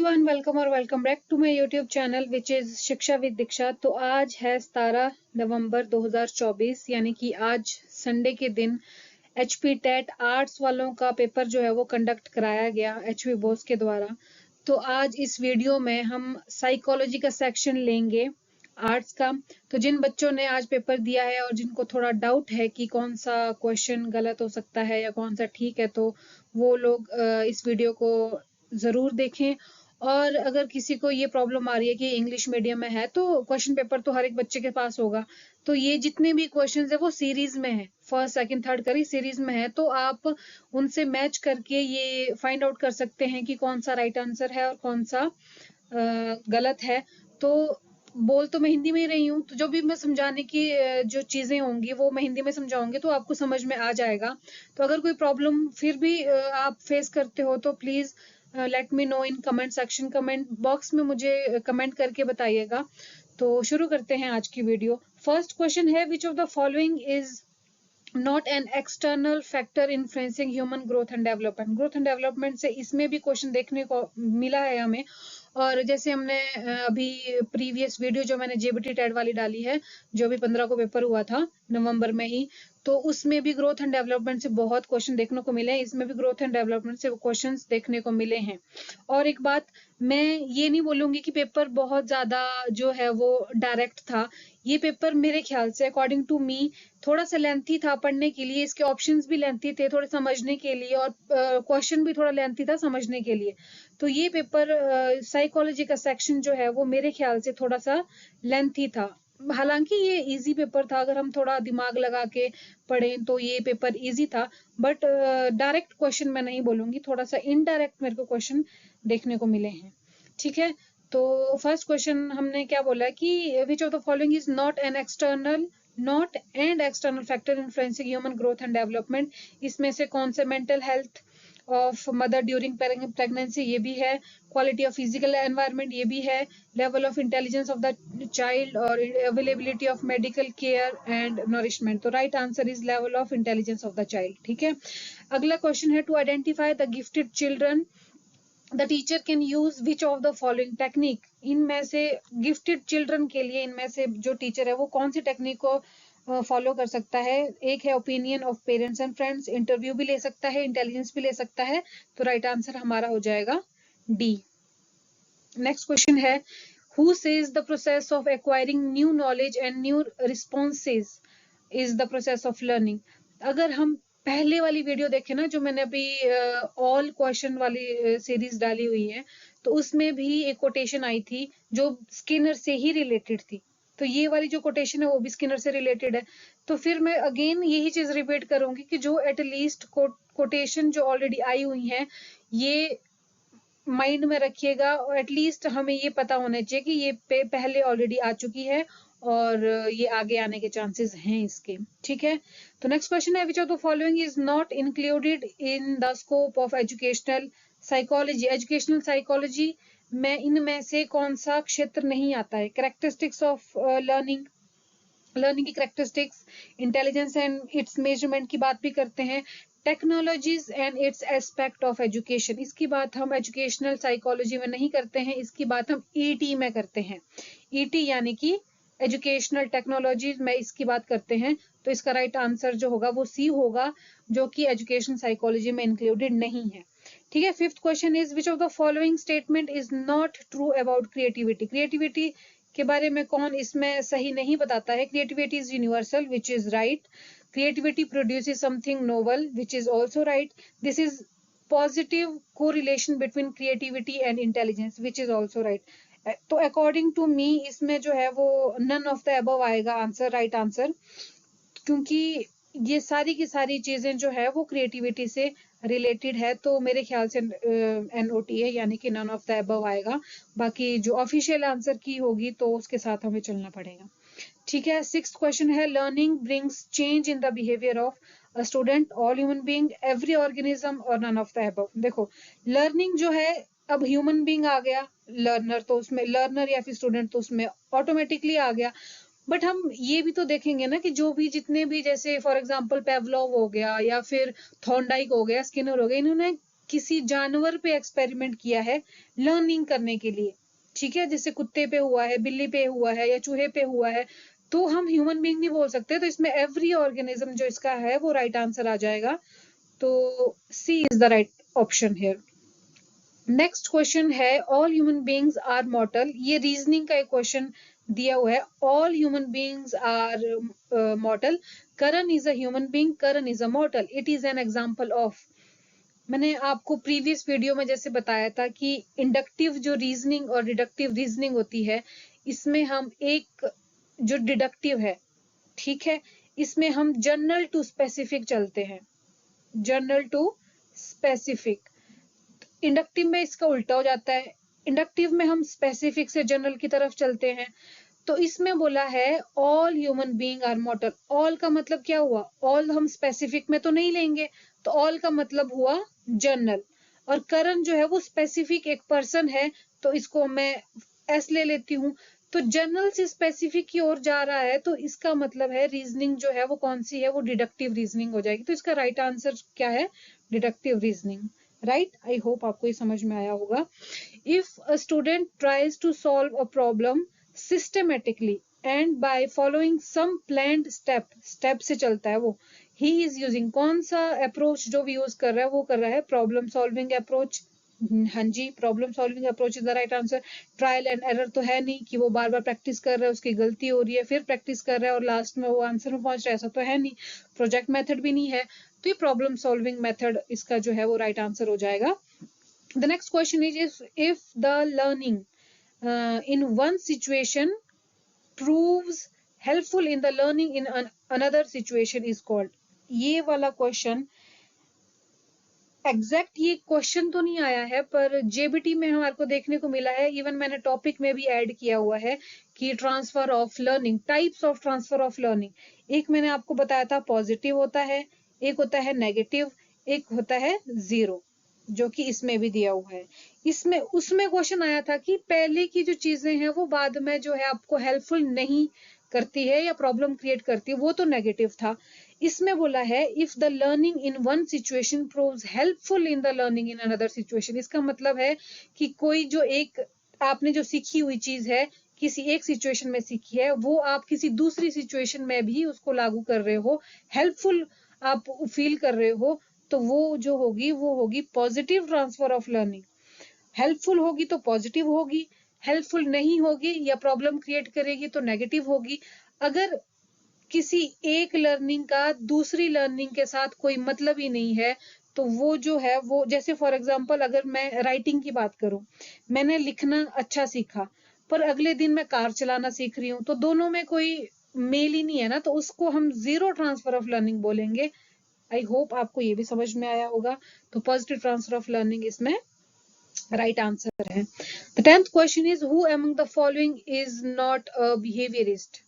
Everyone, welcome back to my YouTube channel which is Shiksha with Diksha. तो आज है 17 नवंबर 2024, यानी कि आज संडे के दिन एचपी टेट आर्ट्स वालों का पेपर जो है वो कंडक्ट कराया गया एचपी बोस के द्वारा। तो आज इस वीडियो में हम साइकोलॉजी का सेक्शन लेंगे आर्ट्स का। तो जिन बच्चों ने आज पेपर दिया है और जिनको थोड़ा डाउट है कि कौन सा क्वेश्चन गलत हो सकता है या कौन सा ठीक है, तो वो लोग इस वीडियो को जरूर देखें। और अगर किसी को ये प्रॉब्लम आ रही है कि इंग्लिश मीडियम में है तो क्वेश्चन पेपर तो हर एक बच्चे के पास होगा। तो ये जितने भी क्वेश्चंस है वो सीरीज में है, फर्स्ट सेकंड थर्ड करी सीरीज में है, तो आप उनसे मैच करके ये फाइंड आउट कर सकते हैं कि कौन सा राइट आंसर है और कौन सा गलत है। तो बोल तो मैं हिंदी में ही रही हूँ, तो जो भी मैं समझाने की जो चीजें होंगी वो मैं हिंदी में समझाऊंगी, तो आपको समझ में आ जाएगा। तो अगर कोई प्रॉब्लम फिर भी आप फेस करते हो तो please let me know in comment section. Comment box में मुझे कमेंट करके बताइएगा। तो शुरू करते हैं आज की वीडियो। फर्स्ट क्वेश्चन है, which of the following is not an external factor influencing human growth and development. Growth and development से इसमें भी क्वेश्चन देखने को मिला है हमें। और जैसे हमने अभी प्रीवियस वीडियो जो मैंने जेबीटी टेट वाली डाली है, जो भी 15 को पेपर हुआ था नवंबर में ही, तो उसमें भी ग्रोथ एंड डेवलपमेंट से बहुत क्वेश्चन देखने को मिले हैं। इसमें भी ग्रोथ एंड डेवलपमेंट से क्वेश्चंस देखने को मिले हैं। और एक बात मैं ये नहीं बोलूंगी कि पेपर बहुत ज्यादा जो है वो डायरेक्ट था। ये पेपर मेरे ख्याल से अकॉर्डिंग टू मी थोड़ा सा लेंथी था पढ़ने के लिए, इसके ऑप्शंस भी लेंथी थे थोड़े समझने के लिए, और क्वेश्चन भी थोड़ा लेंथी था समझने के लिए। तो ये पेपर साइकोलॉजी का सेक्शन जो है वो मेरे ख्याल से थोड़ा सा लेंथी था। हालांकि ये इजी पेपर था, अगर हम थोड़ा दिमाग लगा के पढ़ें तो ये पेपर इजी था। बट डायरेक्ट क्वेश्चन मैं नहीं बोलूंगी, थोड़ा सा इनडायरेक्ट मेरे को क्वेश्चन देखने को मिले हैं। ठीक है, तो फर्स्ट क्वेश्चन हमने क्या बोला कि विच of the following is not and external factor influencing human growth and development. इसमें से कौन से mental health of mother during pregnancy ये भी है, क्वालिटी ऑफ फिजिकल एनवायरनमेंट ये भी है, level of intelligence of the child और availability of medical care and nourishment. तो right answer is level of intelligence of the child. ठीक है, अगला क्वेश्चन है, to identify the gifted children the teacher can use which of the following technique. इनमें से gifted children के लिए इनमें से जो टीचर है वो कौन सी टेक्निक को फॉलो कर सकता है। एक है opinion of parents and friends, interview भी ले सकता है, इंटेलिजेंस भी ले सकता है। तो राइट आंसर हमारा हो जाएगा डी। नेक्स्ट क्वेश्चन है, who says the process of acquiring new knowledge and new responses is the process of learning. अगर हम पहले वाली वीडियो देखें ना, जो मैंने अभी ऑल क्वेश्चन वाली सीरीज डाली हुई है, तो उसमें भी एक कोटेशन आई थी जो स्किनर से ही रिलेटेड थी। तो ये वाली जो कोटेशन है वो भी स्किनर से रिलेटेड है। तो फिर मैं अगेन यही चीज रिपीट करूंगी कि जो एटलीस्ट कोटेशन जो ऑलरेडी आई हुई है ये माइंड में रखिएगा, और एटलीस्ट हमें ये पता होना चाहिए कि ये पहले ऑलरेडी आ चुकी है और ये आगे आने के चांसेस हैं इसके। ठीक है, तो नेक्स्ट क्वेश्चन है, which of the following is not included in the scope of educational psychology. Educational psychology में इनमें से कौन सा क्षेत्र नहीं आता है। कैरेक्टरिस्टिक्स ऑफ लर्निंग की characteristics, intelligence and it's measurement की बात भी करते हैं, technologies and it's aspect of education, इसकी बात हम एजुकेशनल साइकोलॉजी में नहीं करते हैं, इसकी बात हम ईटी में करते हैं। ईटी यानी कि एजुकेशनल टेक्नोलॉजी में इसकी बात करते हैं। तो इसका राइट आंसर जो होगा वो सी होगा, जो कि एजुकेशन साइकोलॉजी में इंक्लूडेड नहीं है। ठीक है, fifth question is, which of the following statement is not true about creativity. Creativity के बारे में कौन इसमें सही नहीं बताता है। Creativity is universal, which is right. Creativity produces something novel, which is also right. This is positive correlation between creativity and intelligence, which is also right. तो according to me इसमें जो है वो none of the above आएगा answer, right answer, क्योंकि ये सारी की सारी चीजें जो है वो क्रिएटिविटी से रिलेटेड है। तो मेरे ख्याल से NOT है, यानी कि नन ऑफ द अबव आएगा। बाकी जो ऑफिशियल आंसर की होगी तो उसके साथ हमें चलना पड़ेगा। ठीक है, सिक्स्थ क्वेश्चन है, learning brings change in the behaviour of a student, all human being, every organism और नन ऑफ द अबव। देखो, लर्निंग जो है, अब ह्यूमन बीइंग आ गया लर्नर, तो उसमें लर्नर या फिर स्टूडेंट तो उसमें ऑटोमेटिकली आ गया। बट हम ये भी तो देखेंगे ना कि जो भी जितने भी, जैसे फॉर एग्जांपल पेवलोव हो गया या फिर थॉर्नडाइक हो गया, स्किनर हो गया, इन्होंने किसी जानवर पे एक्सपेरिमेंट किया है लर्निंग करने के लिए, ठीक है, जैसे कुत्ते पे हुआ है, बिल्ली पे हुआ है या चूहे पे हुआ है, तो हम ह्यूमन बीइंग नहीं बोल सकते। तो इसमें एवरी ऑर्गेनिज्म जो इसका है वो राइट आंसर आ जाएगा। तो C is the right option here. Next question है all human beings are mortal. ये रीजनिंग का एक क्वेश्चन दिया हुआ है। All human beings are mortal, Karan is a human being, Karan is a mortal, it is an example of. मैंने आपको previous video में जैसे बताया था कि इंडक्टिव जो रीजनिंग और डिडक्टिव रीजनिंग होती है, इसमें हम एक जो डिडक्टिव है, ठीक है, इसमें हम जनरल टू स्पेसिफिक चलते हैं, जनरल टू स्पेसिफिक। इंडक्टिव में इसका उल्टा हो जाता है, इंडक्टिव में हम स्पेसिफिक से जनरल की तरफ चलते हैं। तो इसमें बोला है all human being are mortal. All का मतलब क्या हुआ, ऑल हम स्पेसिफिक में तो नहीं लेंगे, तो ऑल का मतलब हुआ जनरल। और करण जो है वो स्पेसिफिक एक पर्सन है, तो इसको मैं एस ले लेती हूँ। तो जनरल से स्पेसिफिक की ओर जा रहा है, तो इसका मतलब है रीजनिंग जो है वो कौन सी है, वो डिडक्टिव रीजनिंग हो जाएगी। तो इसका राइट आंसर क्या है, deductive reasoning, right. I hope आपको ये समझ में आया होगा। If a student tries to solve a problem systematically and by following some planned step से चलता है वो, he is using कौन सा अप्रोच जो भी यूज कर रहा है वो कर रहा है प्रॉब्लम सॉल्विंग अप्रोच। हाँ जी, problem solving approach is the right answer. Trial and error तो है नहीं कि वो बार बार प्रैक्टिस कर रहा है, उसकी गलती हो रही है, फिर प्रैक्टिस कर रहा है और लास्ट में वो आंसर में पहुंच रहा है, ऐसा तो है नहीं। प्रोजेक्ट मेथड भी नहीं है, तो ये प्रॉब्लम सॉल्विंग मेथड इसका जो है वो राइट आंसर हो जाएगा। The next question is if the learning in one situation proves helpful in the learning in another situation is called। ये वाला क्वेश्चन एग्जैक्ट ये क्वेश्चन तो नहीं आया है, पर जेबीटी में हमारे को देखने को मिला है, इवन मैंने टॉपिक में भी ऐड किया हुआ है कि transfer of learning, types of transfer of learning. एक मैंने आपको बताया था पॉजिटिव होता है, एक होता है नेगेटिव, एक होता है जीरो, जो कि इसमें भी दिया हुआ है। इसमें उसमें क्वेश्चन आया था कि पहले की जो चीजें हैं वो बाद में जो है आपको हेल्पफुल नहीं करती है या प्रॉब्लम क्रिएट करती है, वो तो नेगेटिव था। इसमें बोला है if the learning in one situation proves helpful in the learning in another situation. इसका मतलब है कि कोई जो एक आपने जो सीखी हुई चीज है किसी एक सिचुएशन में सीखी है, वो आप किसी दूसरी सिचुएशन में भी उसको लागू कर रहे हो, हेल्पफुल आप फील कर रहे हो, तो वो जो होगी वो होगी positive transfer of learning. Helpful होगी तो पॉजिटिव होगी, हेल्पफुल नहीं होगी या प्रॉब्लम क्रिएट करेगी तो नेगेटिव होगी। अगर किसी एक लर्निंग का दूसरी लर्निंग के साथ कोई मतलब ही नहीं है, तो वो जो है वो, जैसे फॉर एग्जांपल अगर मैं राइटिंग की बात करूं, मैंने लिखना अच्छा सीखा पर अगले दिन मैं कार चलाना सीख रही हूँ, तो दोनों में कोई मेल ही नहीं है ना, तो उसको हम जीरो ट्रांसफर ऑफ लर्निंग बोलेंगे। आई होप आपको ये भी समझ में आया होगा। तो पॉजिटिव ट्रांसफर ऑफ लर्निंग इसमें राइट आंसर है। The 10th question is who among the following is not a behaviourist.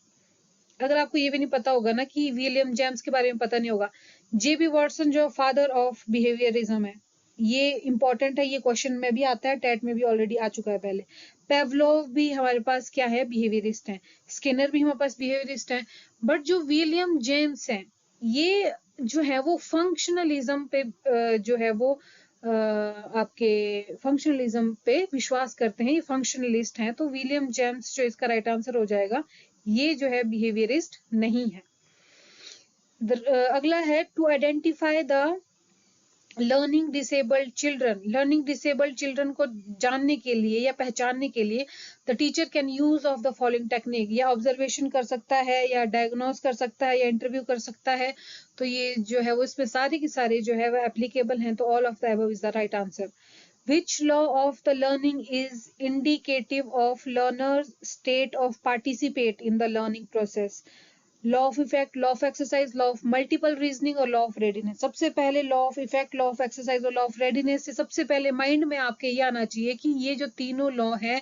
अगर आपको ये भी नहीं पता होगा ना कि विलियम जेम्स के बारे में पता नहीं होगा, जेबी वॉटसन जो फादर ऑफ बिहेवियरिज्म है, ये इंपॉर्टेंट है, ये क्वेश्चन में भी आता है, टेट में भी ऑलरेडी आ चुका है पहले। पेवलोव भी हमारे पास क्या है, बिहेवियरिस्ट है। स्किनर भी हमारे पास बिहेवियरिस्ट है। बट जो विलियम जेम्स है, ये जो है वो फंक्शनलिज्म पे जो है वो आपके फंक्शनलिज्म पे विश्वास करते हैं, ये फंक्शनलिस्ट हैं। तो विलियम जेम्स जो इसका राइट आंसर हो जाएगा, ये जो है बिहेवियरिस्ट नहीं है। अगला है to identify the learning disabled children. Learning disabled children को जानने के लिए या पहचानने के लिए the teacher can use of the following technique. या ऑब्जर्वेशन कर सकता है, या डायग्नोज कर सकता है, या इंटरव्यू कर सकता है। तो ये जो है वो इसमें सारे के सारे जो है वो एप्लीकेबल हैं। तो all of the above is the right answer. Which law of the learning is indicative of learner's state of participate in the learning process? Law of effect, law of exercise, law of multiple reasoning और law of readiness. सबसे पहले law of effect, law of exercise और law of readiness से सबसे पहले mind में आपके ये आना चाहिए कि ये जो तीनों लॉ है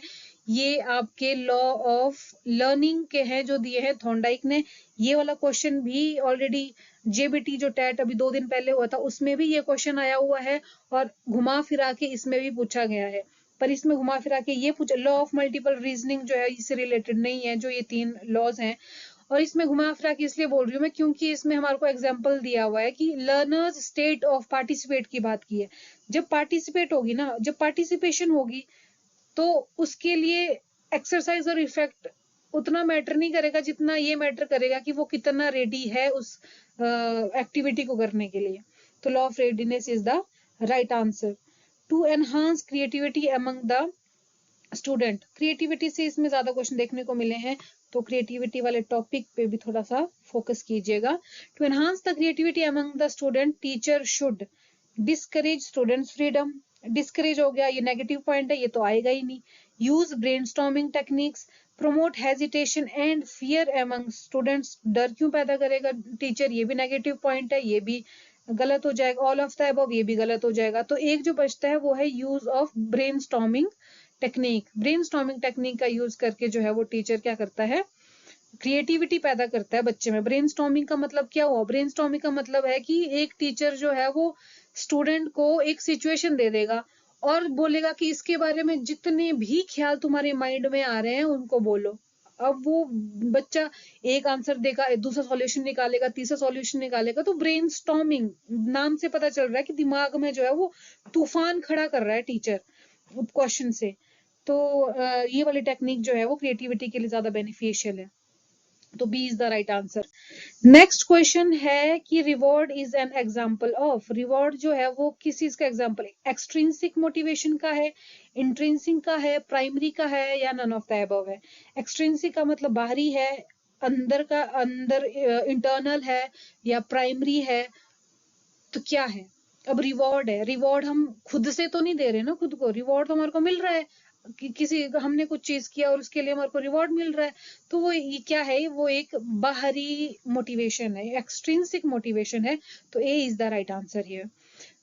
ये आपके लॉ ऑफ लर्निंग के हैं जो दिए हैं थॉर्नडाइक ने। ये वाला क्वेश्चन भी ऑलरेडी जेबीटी जो टेट अभी 2 दिन पहले हुआ था उसमें भी ये क्वेश्चन आया हुआ है, और घुमा फिरा के इसमें भी पूछा गया है। पर इसमें घुमा फिरा के ये पूछा, लॉ ऑफ मल्टीपल रीजनिंग जो है इससे रिलेटेड नहीं है, जो ये 3 लॉज हैं। और इसमें घुमा फिरा के इसलिए बोल रही हूँ मैं क्योंकि इसमें हमारे को एग्जाम्पल दिया हुआ है कि लर्नर्स स्टेट ऑफ पार्टिसिपेट की बात की है। जब पार्टिसिपेट होगी ना, जब पार्टिसिपेशन होगी तो उसके लिए एक्सरसाइज और इफेक्ट उतना मैटर नहीं करेगा जितना ये मैटर करेगा कि वो कितना रेडी है उस एक्टिविटी को करने के लिए। तो law of readiness is the right answer. To enhance creativity among the student, creativity से इसमें ज्यादा क्वेश्चन देखने को मिले हैं, तो क्रिएटिविटी वाले टॉपिक पे भी थोड़ा सा फोकस कीजिएगा। To enhance the creativity among the student, teacher should discourage students freedom. Discourage हो गया, ये नेगेटिव पॉइंट है, ये तो आएगा ही नहीं। Use brainstorming techniques, promote hesitation and fear among students, डर क्यों पैदा करेगा टीचर, ये भी नेगेटिव पॉइंट है, ये भी गलत हो जाएगा। ऑल ऑफ द अबव, ये भी गलत हो जाएगा। तो एक जो बचता है वो है use of brainstorming technique. Brainstorming technique का यूज करके जो है वो टीचर क्या करता है, क्रिएटिविटी पैदा करता है बच्चे में। ब्रेनस्टॉर्मिंग का मतलब क्या हुआ, ब्रेनस्टॉर्मिंग का मतलब है कि एक टीचर जो है वो स्टूडेंट को एक सिचुएशन दे देगा और बोलेगा कि इसके बारे में जितने भी ख्याल तुम्हारे माइंड में आ रहे हैं उनको बोलो। अब वो बच्चा एक आंसर देगा, दूसरा सॉल्यूशन निकालेगा, तीसरा सॉल्यूशन निकालेगा। तो ब्रेनस्टॉर्मिंग नाम से पता चल रहा है कि दिमाग में जो है वो तूफान खड़ा कर रहा है टीचर क्वेश्चन से। तो ये वाली टेक्निक जो है वो क्रिएटिविटी के लिए ज्यादा बेनिफिशियल है। तो B is the right answer. Next question है कि reward is an example of, reward जो है वो किस चीज का एग्जाम्पल है, एक्सट्रिंसिक मोटिवेशन का है, इंट्रिंसिक का है, प्राइमरी का है, या नन ऑफ द अबव है। एक्सट्रिंसिक का मतलब बाहरी है, अंदर का अंदर इंटरनल है, या प्राइमरी है, तो क्या है। अब रिवॉर्ड है, रिवॉर्ड हम खुद से तो नहीं दे रहे ना, खुद को रिवॉर्ड तो हमारे को मिल रहा है कि किसी हमने कुछ चीज किया और उसके लिए हमारे को रिवॉर्ड मिल रहा है। तो वो ये क्या है, वो एक बाहरी मोटिवेशन है, एक्सट्रिंसिक मोटिवेशन है। तो A is the right answer here.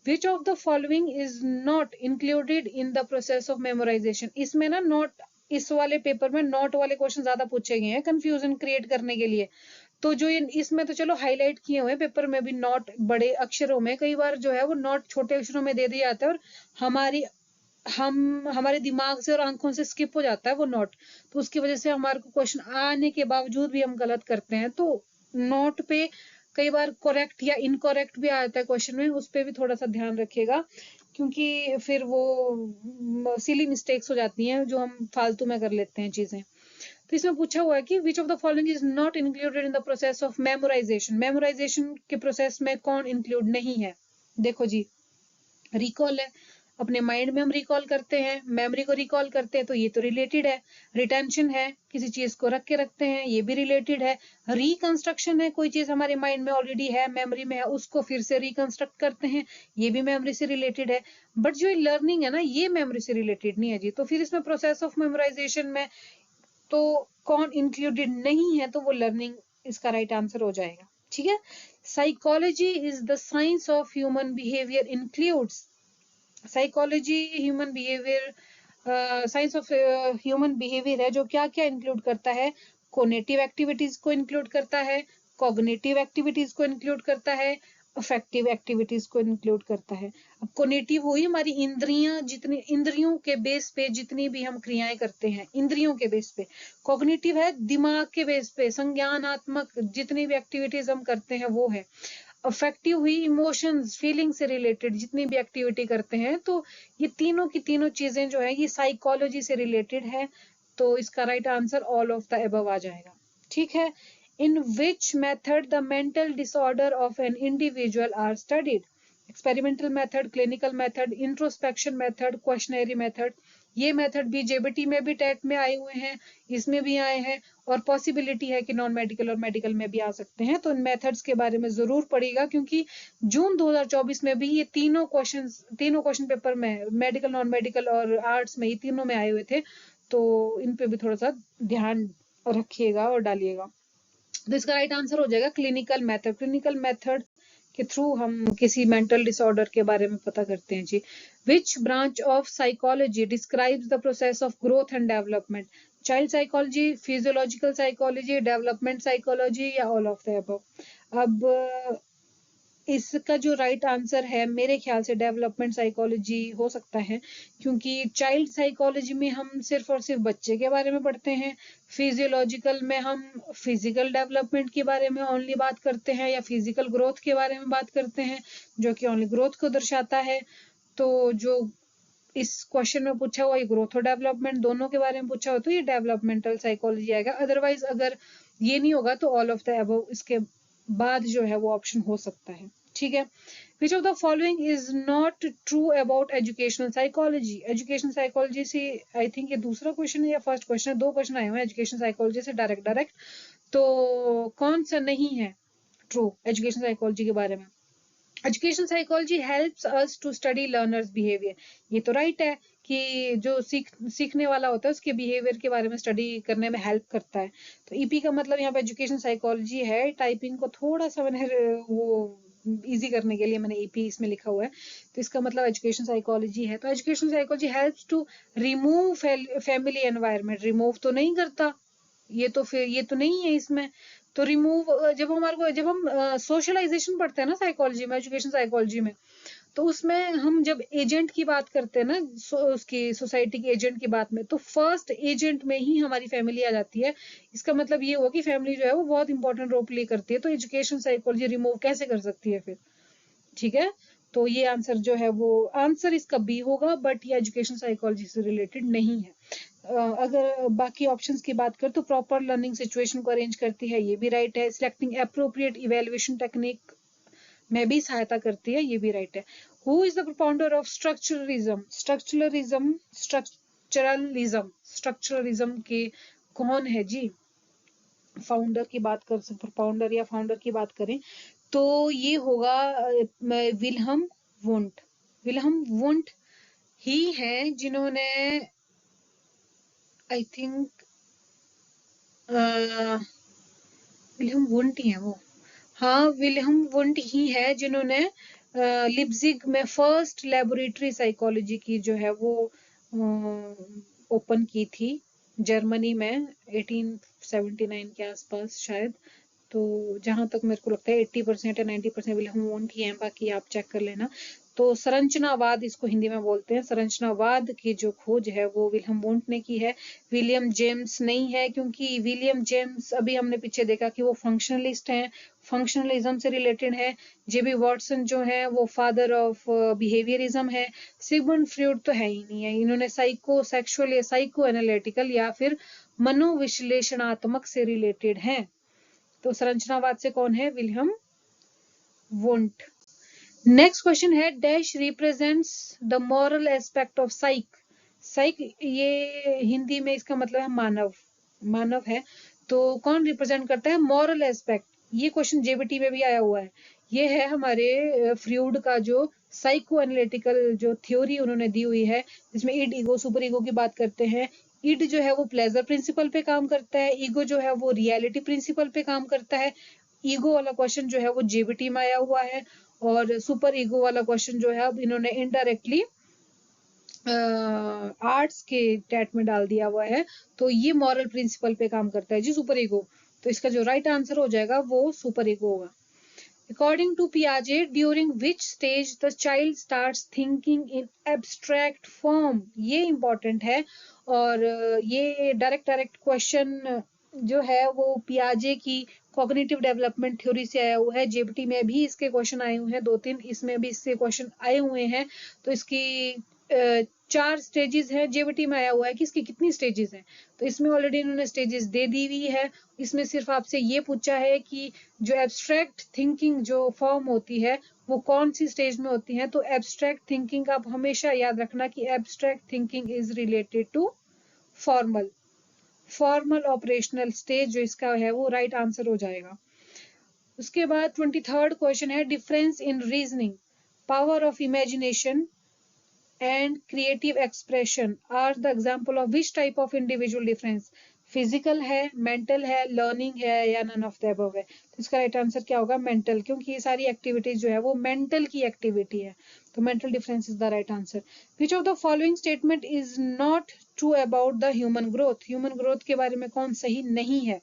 Which of the following is not included in the process of memorisation, इसमें ना नॉट, इस वाले पेपर में नॉट वाले क्वेश्चन ज्यादा पूछे गए हैं कंफ्यूजन क्रिएट करने के लिए। तो जो ये इसमें तो चलो हाईलाइट किए हुए पेपर में भी नॉट बड़े अक्षरों में, कई बार जो है वो नॉट छोटे अक्षरों में दे दिया जाता है और हमारे दिमाग से और आंखों से स्किप हो जाता है वो नोट। तो उसकी वजह से हमारे को क्वेश्चन आने के बावजूद भी हम गलत करते हैं। तो नोट पे कई बार करेक्ट या इनकरेक्ट भी आता है क्वेश्चन में, उस पर भी थोड़ा सा ध्यान रखिएगा, क्योंकि फिर वो सिली मिस्टेक्स हो जाती हैं जो हम फालतू में कर लेते हैं चीजें। तो इसमें पूछा हुआ है कि विच of the following is not included in the process of memorisation, memorisation के प्रोसेस में कौन इंक्लूड नहीं है। देखो जी, रिकॉल है, अपने माइंड में हम रिकॉल करते हैं, मेमोरी को रिकॉल करते हैं, तो ये तो रिलेटेड है। रिटेंशन है, किसी चीज को रख के रखते हैं, ये भी रिलेटेड है। रिकंस्ट्रक्शन है, कोई चीज हमारे माइंड में ऑलरेडी है, मेमोरी में है, उसको फिर से रिकंस्ट्रक्ट करते हैं, ये भी मेमोरी से रिलेटेड है। बट जो लर्निंग है ना, ये मेमोरी से रिलेटेड नहीं है जी। तो फिर इसमें प्रोसेस ऑफ मेमोराइजेशन में तो कौन इंक्लूडेड नहीं है, तो वो लर्निंग इसका राइट आंसर हो जाएगा। ठीक है। Psychology is the science of human behaviour includes, psychology human behaviour, science of human behaviour है जो क्या क्या इंक्लूड करता है, कोग्निटिव एक्टिविटीज को इंक्लूड करता है, कॉग्निटिव एक्टिविटीज को इंक्लूड करता है, अफेक्टिव एक्टिविटीज को इंक्लूड करता है। अब कोग्निटिव हुई हमारी इंद्रियां, जितनी इंद्रियों के बेस पे जितनी भी हम क्रियाएं करते हैं इंद्रियों के बेस पे। कॉग्निटिव है दिमाग के बेस पे, संज्ञानात्मक जितनी भी एक्टिविटीज हम करते हैं वो है। अफेक्टिव हुई इमोशंस, फीलिंग से रिलेटेड जितनी भी एक्टिविटी करते हैं। तो ये तीनों की तीनों चीजें जो है ये साइकोलॉजी से रिलेटेड है। तो इसका right answer all of the above आ जाएगा। ठीक है। In which method the mental disorder of an individual are studied, experimental method, clinical method, introspection method, questionnaire method. ये मेथड भी जेबीटी में भी टेट में आए हुए हैं, इसमें भी आए हैं, और पॉसिबिलिटी है कि नॉन मेडिकल और मेडिकल में भी आ सकते हैं। तो इन मेथड्स के बारे में जरूर पढ़िएगा, क्योंकि जून 2024 में भी ये तीनों क्वेश्चन पेपर में, मेडिकल, नॉन मेडिकल और आर्ट्स में, ये तीनों में आए हुए थे। तो इन पे भी थोड़ा सा ध्यान रखिएगा और डालिएगा। तो इसका राइट आंसर हो जाएगा क्लिनिकल मेथड। क्लिनिकल मेथड के थ्रू हम किसी मेंटल डिसऑर्डर के बारे में पता करते हैं जी। Which branch of psychology describes the process of growth and development, child psychology, physiological psychology, development psychology, या ऑल ऑफ द अबव। अब इसका जो राइट आंसर है मेरे ख्याल से डेवलपमेंट साइकोलॉजी हो सकता है, क्योंकि चाइल्ड साइकोलॉजी में हम सिर्फ और सिर्फ बच्चे के बारे में पढ़ते हैं, फिजियोलॉजिकल में हम फिजिकल डेवलपमेंट के बारे में ओनली बात करते हैं, या फिजिकल ग्रोथ के बारे में बात करते हैं जो कि ओनली ग्रोथ को दर्शाता है। तो जो इस क्वेश्चन में पूछा हुआ ये ग्रोथ और डेवलपमेंट दोनों के बारे में पूछा हो तो ये डेवलपमेंटल साइकोलॉजी आएगा। अदरवाइज अगर ये नहीं होगा तो ऑल ऑफ द अबव इसके बाद जो है वो ऑप्शन हो सकता है। ठीक है। Which of the following is not true about educational psychology? Educational psychology से आई थिंक ये दूसरा क्वेश्चन है या फर्स्ट क्वेश्चन है, 2 क्वेश्चन आए हुए हैं एजुकेशन साइकोलॉजी से डायरेक्ट। तो कौन सा नहीं है ट्रू एजुकेशन साइकोलॉजी के बारे में? Education psychology helps us to study learners behaviour, ये तो राइट है कि जो सीखने वाला होता है उसके बिहेवियर के बारे में स्टडी करने में हेल्प करता है। तो ईपी का मतलब यहाँ पे एजुकेशन साइकोलॉजी है। टाइपिंग को थोड़ा सा मैंने वो इजी करने के लिए मैंने ईपी इसमें लिखा हुआ है, तो इसका मतलब एजुकेशन साइकोलॉजी है। तो education psychology helps to remove family environment, remove तो नहीं करता, ये तो फिर ये तो नहीं है इसमें। तो रिमूव जब हम सोशलाइजेशन पढ़ते हैं ना साइकोलॉजी में, एजुकेशन साइकोलॉजी में, तो उसमें हम जब एजेंट की बात करते हैं ना, उसकी सोसाइटी के एजेंट की बात में, तो फर्स्ट एजेंट में ही हमारी फैमिली आ जाती है। इसका मतलब ये हुआ कि फैमिली जो है वो बहुत इंपॉर्टेंट रोल प्ले करती है। तो एजुकेशन साइकोलॉजी रिमूव कैसे कर सकती है फिर? ठीक है। तो ये आंसर जो है वो आंसर इसका बी होगा, बट ये एजुकेशन साइकोलॉजी से रिलेटेड नहीं है। अगर बाकी ऑप्शंस की बात करें तो प्रॉपर लर्निंग सिचुएशन को अरेंज करती है, ये भी राइट है। सिलेक्टिंग अप्रोप्रिएट इवेल्युएशन टेक्निक में भी सहायता करती है, ये भी राइट है। Who is the propounder of structuralism के कौन है जी? फाउंडर की बात कर सकते, प्रोपाउंडर या फाउंडर की बात करें तो ये होगा विल्हम वुंट। विल्हम वुंट ही है जिन्होंने आई थिंक विलियम वुंट ही है वो। हाँ, विलियम वुंट ही है जिन्होंने लिप्जिग में फर्स्ट लेबोरेटरी साइकोलॉजी की जो है वो ओपन की थी, जर्मनी में 1879 के आसपास शायद। तो जहां तक मेरे को लगता है 80% या 90% विलियम वुंट ही है, बाकी आप चेक कर लेना। तो संरचनावाद इसको हिंदी में बोलते हैं। संरचनावाद की जो खोज है वो विलियम वुंट ने की है, विलियम जेम्स नहीं है, क्योंकि विलियम जेम्स अभी हमने पीछे देखा कि वो फंक्शनलिस्ट हैं, फंक्शनलिज्म से रिलेटेड है। जेबी वॉटसन जो है वो फादर ऑफ बिहेवियरिज्म है। सिगमंड फ्रॉइड तो है ही नहीं है, इन्होंने साइको सेक्सुअल या साइको एनालिटिकल या फिर मनोविश्लेषणात्मक से रिलेटेड है। तो संरचनावाद से कौन है? William Wundt. नेक्स्ट क्वेश्चन है dash represents the moral aspect of psyche. Psyche ये हिंदी में इसका मतलब है मानव, मानव है। तो कौन रिप्रेजेंट करता है मॉरल एस्पेक्ट? ये क्वेश्चन जेबीटी में भी आया हुआ है। ये है हमारे फ्रॉइड का जो साइको एनालिटिकल जो थ्योरी उन्होंने दी हुई है, जिसमें इड ईगो सुपर ईगो की बात करते हैं। इड जो है वो प्लेजर प्रिंसिपल पे काम करता है, ईगो जो है वो रियलिटी प्रिंसिपल पे काम करता है। ईगो वाला क्वेश्चन जो है वो जेबीटी में आया हुआ है, और सुपर ईगो वाला क्वेश्चन जो है अब इन्होंने इनडायरेक्टली आर्ट्स के टैट में डाल दिया हुआ है। तो ये मॉरल प्रिंसिपल पे काम करता है जी सुपर ईगो। तो इसका जो राइट आंसर हो जाएगा वो सुपर ईगो होगा। According to Piaget, during which stage the child starts thinking in abstract form? ये important है, और ये डायरेक्ट क्वेश्चन जो है वो पियाजे की कॉग्निटिव डेवलपमेंट थ्योरी से आया हुआ है। जेबीटी में भी इसके क्वेश्चन आए हुए हैं, 2-3 इसमें भी इससे क्वेश्चन आए हुए हैं। तो इसकी 4 स्टेजेस हैं, जेबीटी में आया हुआ है कि इसकी कितनी स्टेजेस हैं। तो इसमें ऑलरेडी इन्होंने स्टेजेस दे दी हुई है। इसमें सिर्फ आपसे ये पूछा है कि जो एब्स्ट्रैक्ट थिंकिंग जो फॉर्म होती है वो कौन सी स्टेज में होती है। तो एब्स्ट्रैक्ट थिंकिंग आप हमेशा याद रखना कि abstract thinking is related to formal operational stage, जो इसका है वो राइट आंसर हो जाएगा। उसके बाद 23rd क्वेश्चन है difference in reasoning, power of imagination and creative expression are the example of which type of individual difference? Physical है, मेंटल है, लर्निंग है, या नन ऑफ द अबव है? तो इसका राइट आंसर क्या होगा? मेंटल, क्योंकि ये सारी एक्टिविटीज जो है वो मेंटल की एक्टिविटी है। तो mental difference is the right answer. Which of the following statement is not true about the human growth? Human growth के बारे में कौन सही नहीं है?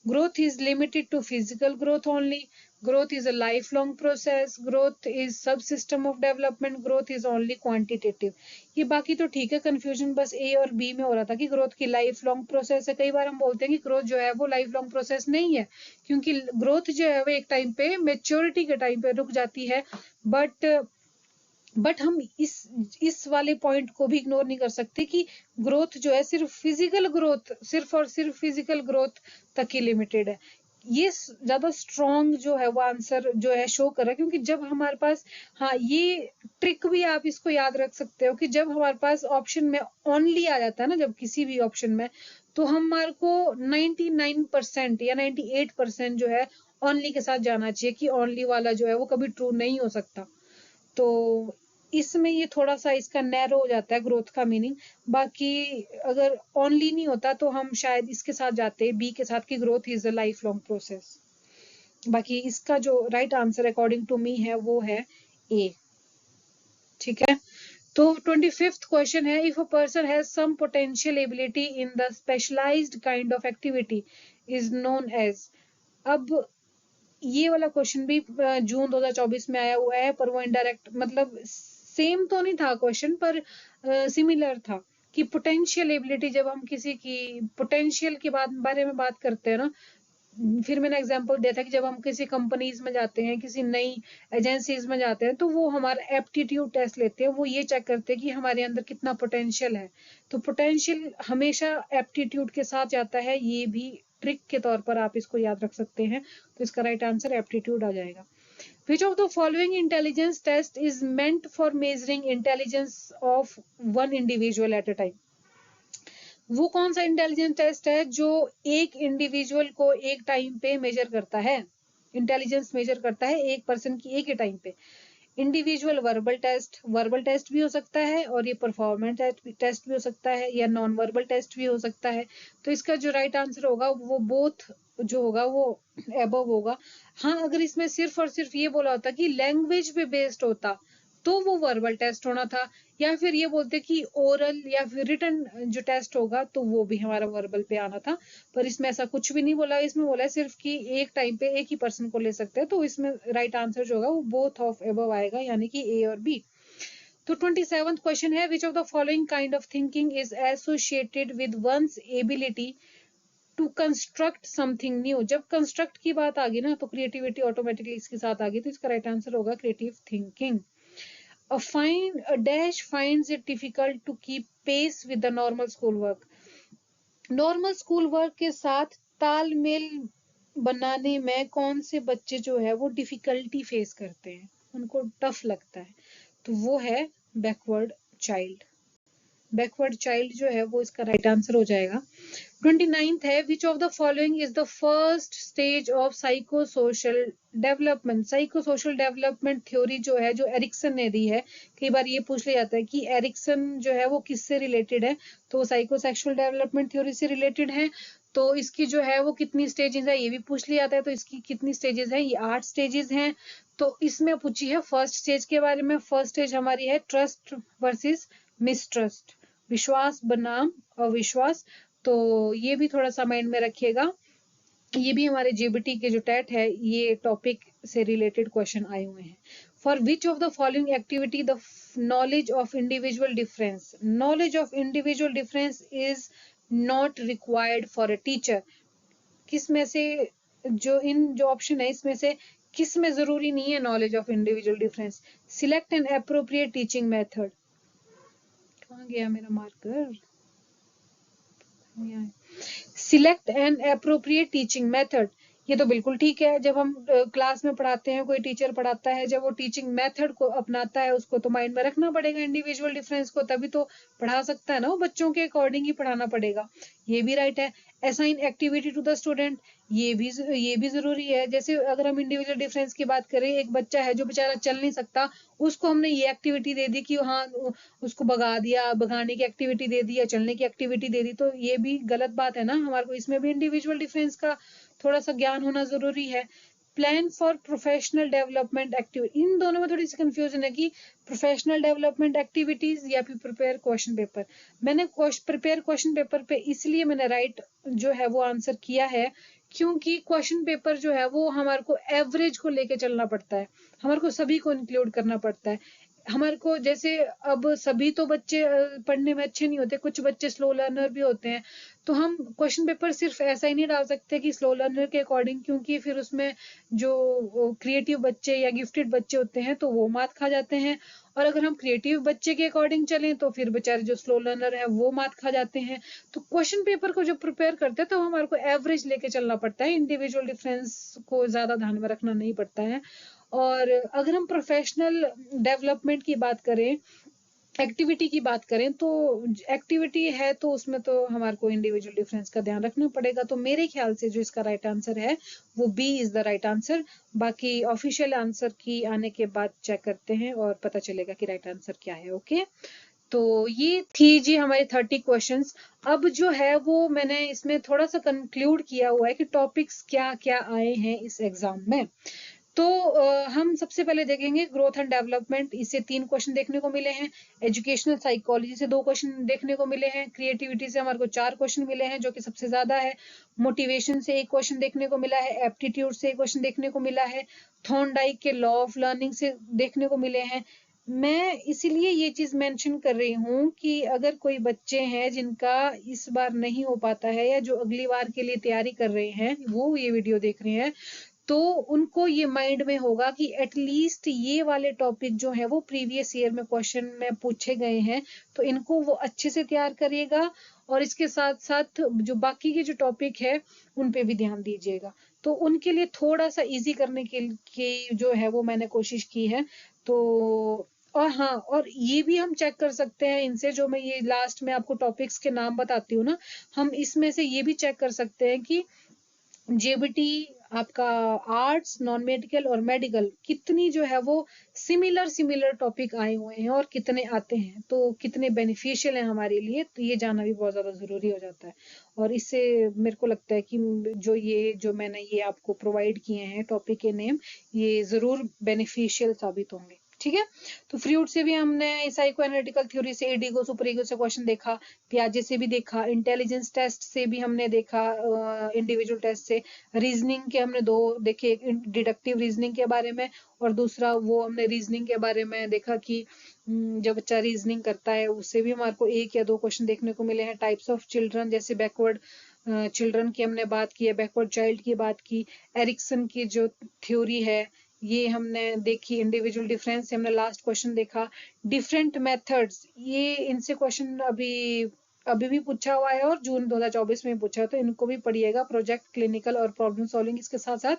Growth is limited to physical growth only, growth is a lifelong process, growth is subsystem of development, growth is only quantitative। ये बाकी तो ठीक है, कंफ्यूजन बस ए और बी में हो रहा था कि ग्रोथ की लाइफ लॉन्ग प्रोसेस है। कई बार हम बोलते हैं कि ग्रोथ जो है वो लाइफ लॉन्ग प्रोसेस नहीं है, क्योंकि ग्रोथ जो है वो एक टाइम पे मेच्योरिटी के टाइम पे रुक जाती है, बट बट हम इस वाले पॉइंट को भी इग्नोर नहीं कर सकते कि ग्रोथ जो है सिर्फ फिजिकल ग्रोथ, सिर्फ और सिर्फ फिजिकल ग्रोथ तक ही लिमिटेड है। ये ज्यादा स्ट्रॉन्ग जो है वो आंसर जो है शो कर रहा है, क्योंकि जब हमारे पास, हाँ ये ट्रिक भी आप इसको याद रख सकते हो कि जब हमारे पास ऑप्शन में ओनली आ जाता है ना, जब किसी भी ऑप्शन में, तो हमारे को 99% या 98% जो है ओनली के साथ जाना चाहिए कि ओनली वाला जो है वो कभी ट्रू नहीं हो सकता। तो इसमें ये थोड़ा सा इसका नैरो हो जाता है ग्रोथ का मीनिंग। बाकी अगर ओनली नहीं होता तो हम शायद इसके साथ जाते बी के साथ की growth is a life long process. बाकी इसका जो right answer according to me है वो है ए। ठीक है, तो 25th क्वेश्चन है, if a person has some potential ability in the specialised kind of activity is known as. अब ये वाला क्वेश्चन भी जून 2024 में आया हुआ है, पर वो इनडायरेक्ट मतलब सेम तो नहीं था क्वेश्चन, पर सिमिलर था कि पोटेंशियल एबिलिटी, जब हम किसी की पोटेंशियल के बारे में बात करते हैं ना, फिर मैंने एग्जांपल दिया था कि जब हम किसी कंपनीज में जाते हैं, किसी नई एजेंसीज में जाते हैं, तो वो हमारा एप्टीट्यूड टेस्ट लेते हैं, वो ये चेक करते हैं कि हमारे अंदर कितना पोटेंशियल है। तो पोटेंशियल हमेशा एप्टीट्यूड के साथ जाता है, ये भी ट्रिक के तौर पर आप इसको याद रख सकते हैं। तो इसका राइट आंसर एप्टीट्यूड आ जाएगा। Which of the following intelligence test is meant for measuring intelligence of one individual at a time? वो कौन सा इंटेलिजेंस टेस्ट है जो एक इंडिविजुअल को एक टाइम पे मेजर करता है, इंटेलिजेंस मेजर करता है एक पर्सन की एक ही टाइम पे? इंडिविजुअल वर्बल टेस्ट भी हो सकता है, और ये परफॉर्मेंस टेस्ट भी हो सकता है, या नॉन वर्बल टेस्ट भी हो सकता है। तो इसका जो राइट आंसर होगा वो बोथ जो होगा वो एबव होगा। हाँ, अगर इसमें सिर्फ और सिर्फ ये बोला होता कि लैंग्वेज पे बेस्ड होता तो वो वर्बल टेस्ट होना था, या फिर ये बोलते कि ओरल या फिर रिटन जो टेस्ट होगा तो वो भी हमारा वर्बल पे आना था। पर इसमें ऐसा कुछ भी नहीं बोला, इसमें बोला है सिर्फ कि एक टाइम पे एक ही पर्सन को ले सकते हैं। तो इसमें राइट आंसर जो होगा वो बोथ ऑफ एबव आएगा, यानी कि ए और बी। तो 27th क्वेश्चन है, which of the following kind of thinking is associated with one's ability to construct something new? जब कंस्ट्रक्ट की बात आ गई ना, तो क्रिएटिविटी ऑटोमेटिकली इसके साथ आ गई, तो इसका राइट आंसर होगा creative thinking. A dash finds it difficult to keep pace with the normal schoolwork. Normal school work के साथ तालमेल बनाने में कौन से बच्चे जो है वो डिफिकल्टी फेस करते हैं, उनको टफ लगता है? तो वो है बैकवर्ड चाइल्ड। बैकवर्ड चाइल्ड जो है वो इसका राइट आंसर हो जाएगा। 29th है, which of the following is the first stage of psycho social development? Psycho social development theory जो है, जो एरिक्सन ने दी है, कई बार ये पूछ लिया जाता है कि एरिक्सन जो है वो किससे रिलेटेड है, तो साइको सेक्सुअल डेवलपमेंट थ्योरी से रिलेटेड है। तो इसकी जो है वो कितनी स्टेजेस है ये भी पूछ लिया जाता है, तो इसकी कितनी स्टेजेस है? ये 8 स्टेजेस हैं। तो इसमें पूछी है फर्स्ट स्टेज के बारे में। फर्स्ट स्टेज हमारी है ट्रस्ट वर्सेस मिसट्रस्ट, विश्वास बनाम अविश्वास। तो ये भी थोड़ा सा माइंड में रखिएगा, ये भी हमारे जेबीटी के जो टेट है ये टॉपिक से रिलेटेड क्वेश्चन आए हुए हैं। For which of the following activity the knowledge of individual difference, knowledge of individual difference is not required for a teacher? किस में से जो ऑप्शन है इसमें से किस में जरूरी नहीं है knowledge of individual difference? Select an appropriate teaching method. कहाँ गया मेरा marker? Select an appropriate teaching method, ये तो बिल्कुल ठीक है। जब हम क्लास में पढ़ाते हैं, कोई टीचर पढ़ाता है, जब वो टीचिंग मेथड को अपनाता है उसको तो माइंड में रखना पड़ेगा इंडिविजुअल डिफरेंस को, तभी तो पढ़ा सकता है ना, वो बच्चों के अकॉर्डिंग ही पढ़ाना पड़ेगा। ये भी राइट है। Assign activity to the student, ये भी जरूरी है। जैसे अगर हम इंडिविजुअल डिफरेंस की बात करें, एक बच्चा है जो बेचारा चल नहीं सकता, उसको हमने ये एक्टिविटी दे दी कि हाँ उसको भगा दिया, भगाने की एक्टिविटी दे दी या चलने की एक्टिविटी दे दी, तो ये भी गलत बात है ना। हमारे को इसमें भी इंडिविजुअल डिफरेंस का थोड़ा सा ज्ञान होना जरूरी है। Plan for professional development activity, इन दोनों में थोड़ी सी कंफ्यूजन है कि प्रोफेशनल डेवलपमेंट एक्टिविटीज या फिर प्रिपेयर क्वेश्चन पेपर। मैंने प्रिपेयर क्वेश्चन पेपर पे इसलिए मैंने राइट जो है वो आंसर किया है, क्योंकि क्वेश्चन पेपर जो है वो हमारे को एवरेज को लेके चलना पड़ता है, हमारे को सभी को इंक्लूड करना पड़ता है। हमारे को जैसे अब सभी तो बच्चे पढ़ने में अच्छे नहीं होते, कुछ बच्चे स्लो लर्नर भी होते हैं, तो हम क्वेश्चन पेपर सिर्फ ऐसा ही नहीं डाल सकते कि स्लो लर्नर के अकॉर्डिंग, क्योंकि फिर उसमें जो क्रिएटिव बच्चे या गिफ्टेड बच्चे होते हैं तो वो मात खा जाते हैं। और अगर हम क्रिएटिव बच्चे के अकॉर्डिंग चलें तो फिर बेचारे जो स्लो लर्नर है वो मात खा जाते हैं। तो क्वेश्चन पेपर को जब प्रिपेयर करते हैं तो हमारे को एवरेज लेके चलना पड़ता है, इंडिविजुअल डिफरेंस को ज्यादा ध्यान में रखना नहीं पड़ता है। और अगर हम प्रोफेशनल डेवलपमेंट की बात करें, एक्टिविटी की बात करें, तो एक्टिविटी है तो उसमें तो हमारे को इंडिविजुअल डिफरेंस का ध्यान रखना पड़ेगा। तो मेरे ख्याल से जो इसका राइट आंसर है वो B is the right answer. बाकी ऑफिशियल आंसर की आने के बाद चेक करते हैं और पता चलेगा कि राइट आंसर क्या है। ओके, तो ये थी जी हमारे 30 क्वेश्चंस। अब जो है वो मैंने इसमें थोड़ा सा कंक्लूड किया हुआ है कि टॉपिक्स क्या क्या आए हैं इस एग्जाम में। तो हम सबसे पहले देखेंगे ग्रोथ एंड डेवलपमेंट, इससे 3 क्वेश्चन देखने को मिले हैं। एजुकेशनल साइकोलॉजी से 2 क्वेश्चन देखने को मिले हैं। क्रिएटिविटी से हमारे को 4 क्वेश्चन मिले हैं जो कि सबसे ज्यादा है। मोटिवेशन से 1 क्वेश्चन देखने को मिला है। एप्टीट्यूड से 1 क्वेश्चन देखने को मिला है। थॉर्नडाइक के लॉ ऑफ लर्निंग से देखने को मिले हैं। मैं इसीलिए ये चीज मेंशन कर रही हूँ कि अगर कोई बच्चे हैं जिनका इस बार नहीं हो पाता है या जो अगली बार के लिए तैयारी कर रहे हैं वो ये वीडियो देख रहे हैं, तो उनको ये माइंड में होगा कि एटलीस्ट ये वाले टॉपिक जो है वो प्रीवियस ईयर में क्वेश्चन में पूछे गए हैं, तो इनको वो अच्छे से तैयार करिएगा। और इसके साथ साथ जो बाकी के जो टॉपिक है उन पे भी ध्यान दीजिएगा। तो उनके लिए थोड़ा सा इजी करने के जो है वो मैंने कोशिश की है। तो और हाँ, और ये भी हम चेक कर सकते हैं इनसे, जो मैं ये लास्ट में आपको टॉपिक्स के नाम बताती हूँ ना, हम इसमें से ये भी चेक कर सकते हैं कि जेबीटी आपका आर्ट्स, नॉन मेडिकल और मेडिकल कितनी जो है वो सिमिलर टॉपिक आए हुए हैं और कितने आते हैं, तो कितने बेनिफिशियल हैं हमारे लिए, तो ये जानना भी बहुत ज्यादा जरूरी हो जाता है। और इससे मेरे को लगता है कि जो मैंने ये आपको प्रोवाइड किए हैं टॉपिक के नेम, ये जरूर बेनिफिशियल साबित होंगे। ठीक है, तो फ्रूट से भी हमने साइको एनालिटिकल थ्योरी से ईगो सुपर ईगो से क्वेश्चन देखा। पियाजे से भी देखा। इंटेलिजेंस टेस्ट से भी हमने देखा, इंडिविजुअल टेस्ट से। रीजनिंग के हमने 2 देखे, डिडक्टिव रीजनिंग के बारे में और दूसरा वो हमने रीजनिंग के बारे में देखा कि जब बच्चा रीजनिंग करता है उससे भी हमारे को 1 या 2 क्वेश्चन देखने को मिले हैं। टाइप्स ऑफ चिल्ड्रन, जैसे बैकवर्ड चिल्ड्रन की हमने बात की है, बैकवर्ड चाइल्ड की बात की। एरिक्सन की जो थ्योरी है ये हमने देखी। इंडिविजुअल डिफरेंस से हमने लास्ट क्वेश्चन देखा। डिफरेंट मेथड्स, ये इनसे क्वेश्चन अभी भी पूछा हुआ है और जून 2024 में पूछा है, तो इनको भी पढ़िएगा। प्रोजेक्ट, क्लिनिकल और प्रॉब्लम सॉल्विंग, इसके साथ साथ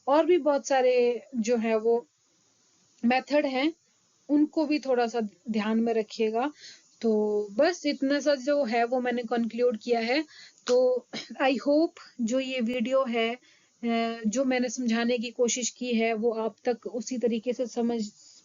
और भी बहुत सारे जो है वो मेथड हैं, उनको भी थोड़ा सा ध्यान में रखिएगा। तो बस इतना सा जो है वो मैंने कंक्लूड किया है। तो आई होप जो ये वीडियो है, जो मैंने समझाने की कोशिश की है वो आप तक उसी तरीके से समझ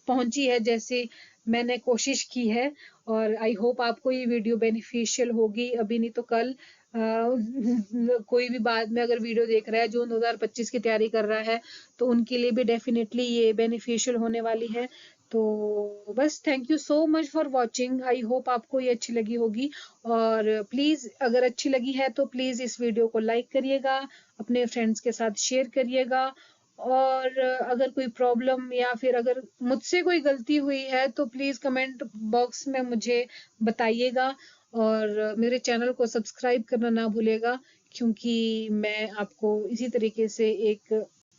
पहुंची है जैसे मैंने कोशिश की है। और आई होप आपको ये वीडियो बेनिफिशियल होगी, अभी नहीं तो कल। कोई भी बाद में अगर वीडियो देख रहा है जून 2025 की तैयारी कर रहा है, तो उनके लिए भी डेफिनेटली ये बेनिफिशियल होने वाली है। तो बस thank you so much for watching. I hope आपको ये अच्छी लगी होगी। और प्लीज अगर अच्छी लगी है तो प्लीज इस वीडियो को लाइक करिएगा, अपने फ्रेंड्स के साथ शेयर करिएगा। और अगर कोई प्रॉब्लम या फिर अगर मुझसे कोई गलती हुई है तो प्लीज कमेंट बॉक्स में मुझे बताइएगा। और मेरे चैनल को सब्सक्राइब करना ना भूलेगा, क्योंकि मैं आपको इसी तरीके से एक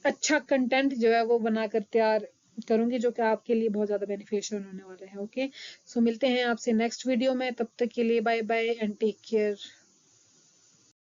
अच्छा कंटेंट जो है वो बनाकर तैयार करूंगी, जो कि आपके लिए बहुत ज्यादा बेनिफिशियल होने वाला है। ओके, सो मिलते हैं आपसे नेक्स्ट वीडियो में, तब तक के लिए bye bye and take care.